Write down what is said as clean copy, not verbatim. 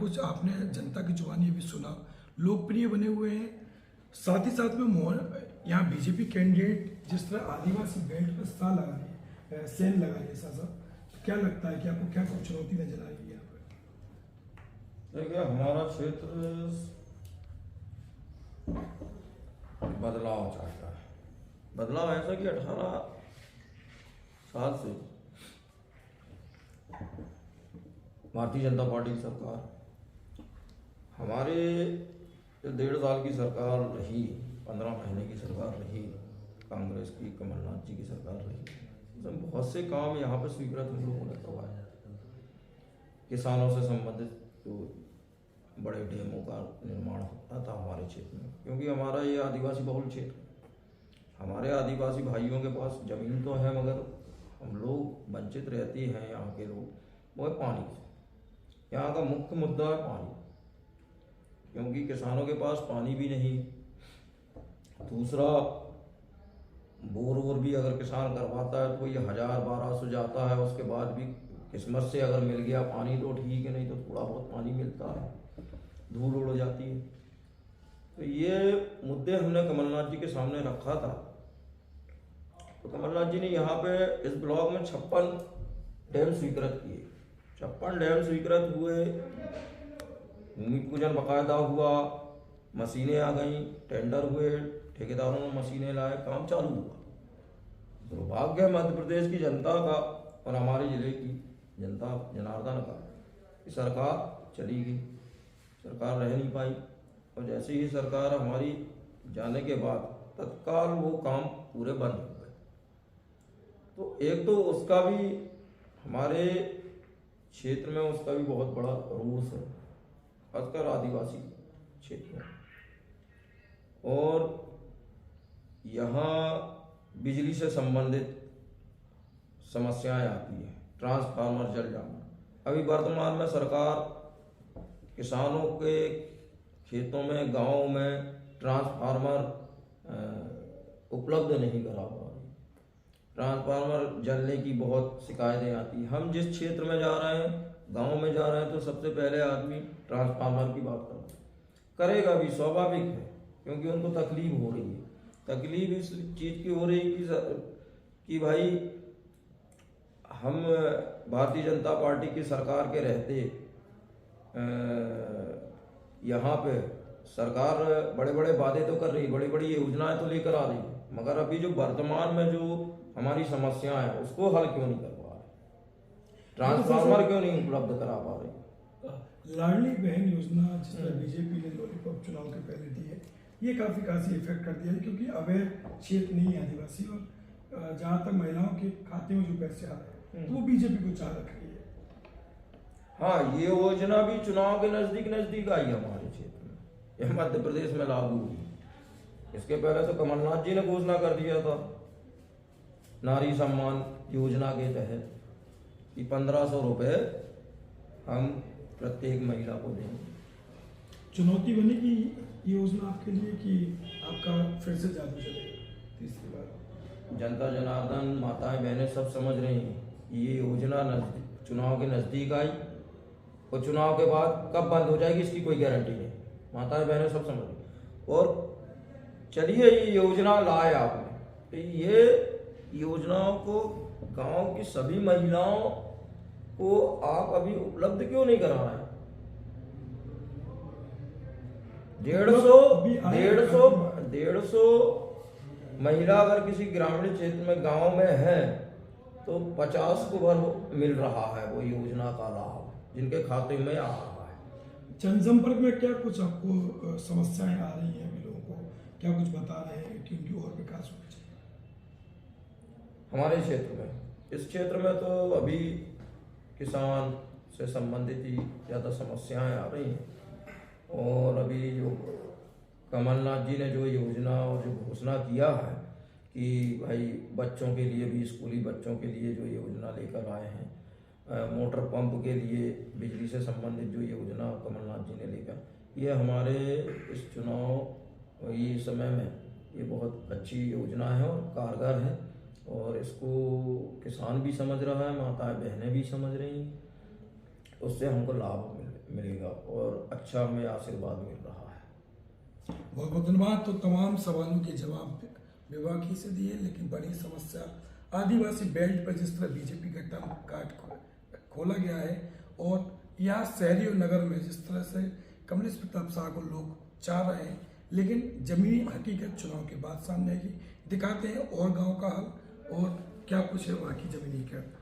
कुछ आपने जनता की जुबानी भी सुना, लोकप्रिय बने हुए हैं। साथ ही साथ में यहाँ बीजेपी कैंडिडेट जिस तरह आदिवासी बेल्ट पर सेल लगा रही है साहब, तो क्या लगता है कि आपको क्या कुछ चुनौती नजर आएगी यहाँ पर? देखिए, हमारा क्षेत्र बदलाव चाहता है। बदलाव ऐसा कि 18 साल से भारतीय जनता पार्टी की सरकार, हमारे 1.5 साल की सरकार रही, 15 महीने की सरकार रही, कांग्रेस की कमलनाथ जी की सरकार रही, इसमें बहुत से काम यहाँ पे स्वीकृत हम लोगों ने करवाए। किसानों से संबंधित जो बड़े डैमों का निर्माण होता था हमारे क्षेत्र में, क्योंकि हमारा ये आदिवासी बहुल क्षेत्र है। हमारे आदिवासी भाइयों के पास जमीन तो है, मगर हम लोग वंचित रहते हैं। यहाँ के लोग वो है पानी से। यहाँ का मुख्य मुद्दा है पानी, क्योंकि किसानों के पास पानी भी नहीं। दूसरा, बोर भी अगर किसान करवाता है तो ये 1000-1200 जाता है, उसके बाद भी किस्मत से अगर मिल गया पानी तो ठीक है, नहीं तो थोड़ा बहुत पानी मिलता है, धूल उड़ जाती है। तो ये मुद्दे हमने कमलनाथ जी के सामने रखा था। तो कमलनाथ जी ने यहाँ पे इस ब्लॉक में 56 डैम स्वीकृत किए। 56 डैम स्वीकृत हुए, भूमि पूजन बाकायदा हुआ, मशीनें आ गई, टेंडर हुए, ठेकेदारों ने मशीनें लाए, काम चालू हुआ। दुर्भाग्य है मध्य प्रदेश की जनता का और हमारे जिले की जनता जनार्दन का, कि सरकार चली गई, सरकार रह नहीं पाई। और जैसे ही सरकार हमारी जाने के बाद तत्काल वो काम पूरे बंद हो गए। तो एक तो उसका भी हमारे क्षेत्र में उसका भी बहुत बड़ा रोष है, खासकर आदिवासी क्षेत्र में। और यहाँ बिजली से संबंधित समस्याएं आती हैं, ट्रांसफार्मर जल जाना। अभी वर्तमान में सरकार किसानों के खेतों में, गांवों में ट्रांसफार्मर उपलब्ध नहीं करा पा रही। ट्रांसफार्मर जलने की बहुत शिकायतें आती हैं। हम जिस क्षेत्र में जा रहे हैं, गांव में जा रहे हैं, तो सबसे पहले आदमी ट्रांसफार्मर की बात करेगा भी, स्वाभाविक है, क्योंकि उनको तकलीफ हो रही है। तकलीफ इस चीज़ की हो रही है कि भाई हम भारतीय जनता पार्टी की सरकार के रहते यहाँ पे सरकार बड़े बड़े वादे तो कर रही, बड़ी बड़ी योजनाएं तो लेकर आ रही है, मगर अभी जो वर्तमान में जो हमारी समस्याएं हैं उसको हल क्यों नहीं कर पा रहे, ट्रांसफार्मर क्यों नहीं उपलब्ध करा पा रही। लाडली बहन योजना जिस तरह बीजेपी ने लॉलीपॉप चुनाव के पहले दी है, ये काफी इफेक्ट कर दिया है, क्योंकि अवैध क्षेत्र नहीं है आदिवासी, और जहाँ तक महिलाओं के खाते में जो पैसे आ रहे हैं तो वो बीजेपी को चाह रख रही है। हाँ, ये योजना भी चुनाव के नजदीक आई हमारे क्षेत्र में, यह मध्य प्रदेश में लागू हुई। इसके पहले तो कमलनाथ जी ने घोषणा कर दिया था नारी सम्मान योजना के तहत कि 1500 रुपये हम प्रत्येक महिला को देंगे। चुनौती बनेगी ये योजना आपके लिए कि आपका फिर से जादू चलेगा तीसरी बार? जनता जनार्दन, माताएं बहनें सब समझ रही हैं कि ये योजना चुनाव के नज़दीक आई और चुनाव के बाद कब बंद हो जाएगी इसकी कोई गारंटी नहीं। माताएं बहनें सब समझ रही। और चलिए, ये योजना लाए आपने, तो ये योजनाओं को गांव की सभी महिलाओं को आप अभी उपलब्ध क्यों नहीं करा रहे हैं? 150 महिला अगर किसी ग्रामीण क्षेत्र में, गांव में है, तो 50 को भर मिल रहा है वो योजना का लाभ, जिनके खाते में आ रहा है। जनसंपर्क में क्या कुछ आपको समस्याएं आ रही हैं? अभी लोगों को क्या कुछ बता रहे हैं कि उनकी और विकास होना चाहिए? हमारे क्षेत्र में, इस क्षेत्र में तो अभी किसान से संबंधित ही ज़्यादा समस्याएं आ रही हैं। और अभी जो कमलनाथ जी ने जो योजना और जो घोषणा किया है कि भाई बच्चों के लिए भी, स्कूली बच्चों के लिए जो योजना लेकर आए हैं, मोटर पंप के लिए बिजली से संबंधित जो योजना कमलनाथ जी ने लेकर, ये हमारे इस चुनाव ये समय में ये बहुत अच्छी योजना है और कारगर है। और इसको किसान भी समझ रहा है, माताएं बहनें भी समझ रही हैं। उससे हमको लाभ मिलेगा और अच्छा हमें आशीर्वाद मिल रहा है। बहुत बहुत धन्यवाद। तो तमाम सवालों के जवाब विभाग से दिए, लेकिन बड़ी समस्या आदिवासी बेल्ट पर जिस तरह बीजेपी का टर्म कार्ड खोला गया है और यहाँ शहरी और नगर में जिस तरह से कमलेश प्रताप शाह को लोग चाह रहे हैं, लेकिन जमीनी हकीकत चुनाव के बाद सामने आएगी। दिखाते हैं और गांव का हाल और क्या कुछ है वहाँ की जमीनी हकीकत।